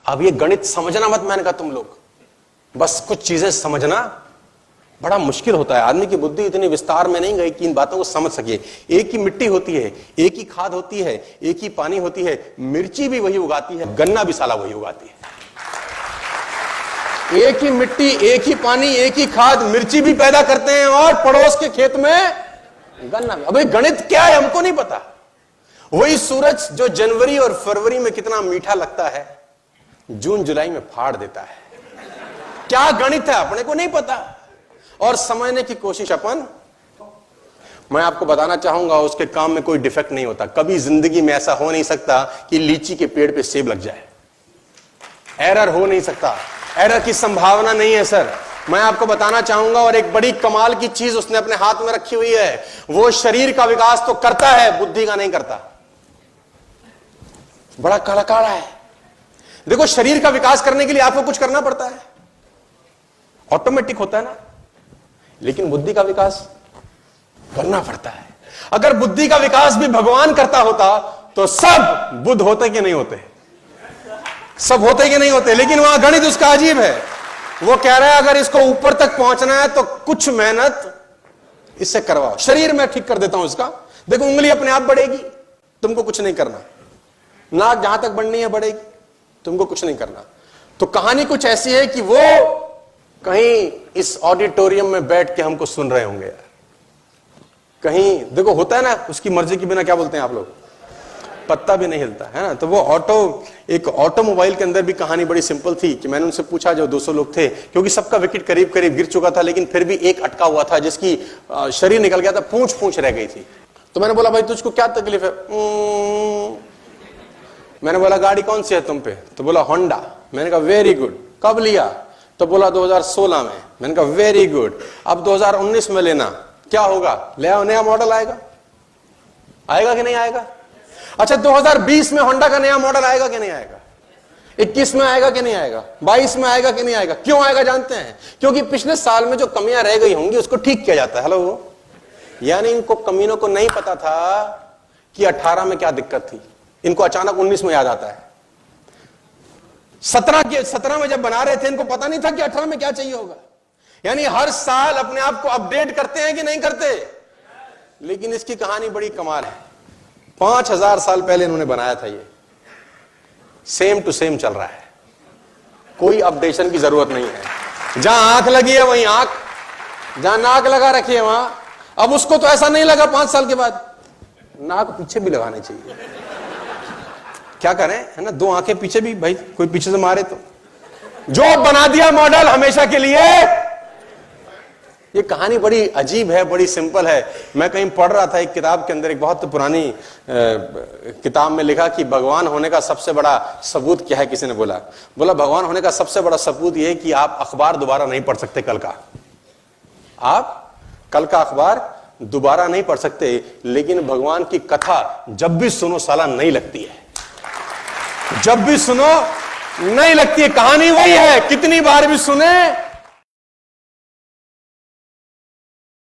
अब ये गणित समझना मत, मैंने कहा तुम लोग बस कुछ चीजें समझना बड़ा मुश्किल होता है। आदमी की बुद्धि इतनी विस्तार में नहीं गई कि इन बातों को समझ सके। एक ही मिट्टी होती है, एक ही खाद होती है, एक ही पानी होती है, मिर्ची भी वही उगाती है, गन्ना भी साला वही उगाती है। एक ही मिट्टी, एक ही पानी, एक ही खाद, मिर्ची भी पैदा करते हैं और पड़ोस के खेत में गन्ना भी। अबे गणित क्या है हमको नहीं पता। वही सूरज जो जनवरी और फरवरी में कितना मीठा लगता है, जून जुलाई में फाड़ देता है। क्या गणित है अपने को नहीं पता और समझने की कोशिश अपन। मैं आपको बताना चाहूंगा उसके काम में कोई डिफेक्ट नहीं होता। कभी जिंदगी में ऐसा हो नहीं सकता कि लीची के पेड़ पे सेब लग जाए। एरर हो नहीं सकता, एरर की संभावना नहीं है सर। मैं आपको बताना चाहूंगा और एक बड़ी कमाल की चीज उसने अपने हाथ में रखी हुई है। वो शरीर का विकास तो करता है, बुद्धि का नहीं करता। बड़ा काला है। देखो शरीर का विकास करने के लिए आपको कुछ करना पड़ता है, ऑटोमेटिक होता है ना, लेकिन बुद्धि का विकास करना पड़ता है। अगर बुद्धि का विकास भी भगवान करता होता तो सब बुद्ध होते कि नहीं होते? सब होते कि नहीं होते? लेकिन वहां गणित उसका अजीब है। वो कह रहा है अगर इसको ऊपर तक पहुंचना है तो कुछ मेहनत इससे करवाओ। शरीर में ठीक कर देता हूं इसका, देखो उंगली अपने आप बढ़ेगी, तुमको कुछ नहीं करना। नाक जहां तक बढ़नी है बढ़ेगी, तुमको कुछ नहीं करना। तो कहानी कुछ ऐसी है कि वो कहीं इस ऑडिटोरियम में बैठ के हमको सुन रहे होंगे यार। कहीं देखो होता है ना, उसकी मर्जी के बिना क्या बोलते हैं आप लोग, पत्ता भी नहीं हिलता है ना। तो वो एक ऑटोमोबाइल के अंदर भी कहानी बड़ी सिंपल थी कि मैंने उनसे पूछा, जो 200 लोग थे, क्योंकि सबका विकेट करीब करीब गिर चुका था, लेकिन फिर भी एक अटका हुआ था जिसकी शरीर निकल गया था, पूंछ रह गई थी। तो मैंने बोला भाई तुझको क्या तकलीफ है? मैंने बोला गाड़ी कौन सी है तुम पे? तो बोला होंडा। मैंने कहा वेरी गुड, कब लिया? तो बोला 2016 में। मैंने कहा वेरी गुड, अब 2019 में लेना, क्या होगा? ले आओ, नया मॉडल आएगा। आएगा कि नहीं आएगा? अच्छा 2020 में होंडा का नया मॉडल आएगा कि नहीं आएगा? 21 में आएगा कि नहीं आएगा? 22 में आएगा कि नहीं आएगा? क्यों आएगा जानते हैं? क्योंकि पिछले साल में जो कमियां रह गई होंगी उसको ठीक किया जाता है। हेलो, यानी इनको कमीनों को नहीं पता था कि 18 में क्या दिक्कत थी, इनको अचानक 19 में याद आता है। 17 में जब बना रहे थे इनको पता नहीं था कि 18 में क्या चाहिए होगा। यानी हर साल अपने आप को अपडेट करते हैं कि नहीं करते? लेकिन इसकी कहानी बड़ी कमाल है। 5000 साल पहले इन्होंने बनाया था, ये सेम टू सेम चल रहा है, कोई अपडेशन की जरूरत नहीं है। जहां आंख लगी है वहीं आंख, जहां नाक लगा रखी है वहां। अब उसको तो ऐसा नहीं लगा 5 साल के बाद, नाक पीछे भी लगानी चाहिए। क्या करें, है ना, 2 आंखें पीछे भी, भाई कोई पीछे से मारे तो। जो बना दिया मॉडल हमेशा के लिए। ये कहानी बड़ी अजीब है, बड़ी सिंपल है। मैं कहीं पढ़ रहा था एक किताब के अंदर, एक बहुत पुरानी किताब में लिखा कि भगवान होने का सबसे बड़ा सबूत क्या है। किसी ने बोला भगवान होने का सबसे बड़ा सबूत यह है कि आप अखबार दोबारा नहीं पढ़ सकते कल का। आप कल का अखबार दोबारा नहीं पढ़ सकते, लेकिन भगवान की कथा जब भी सुनो साला नहीं लगती है। जब भी सुनो नहीं लगती है। कहानी वही है, कितनी बार भी सुने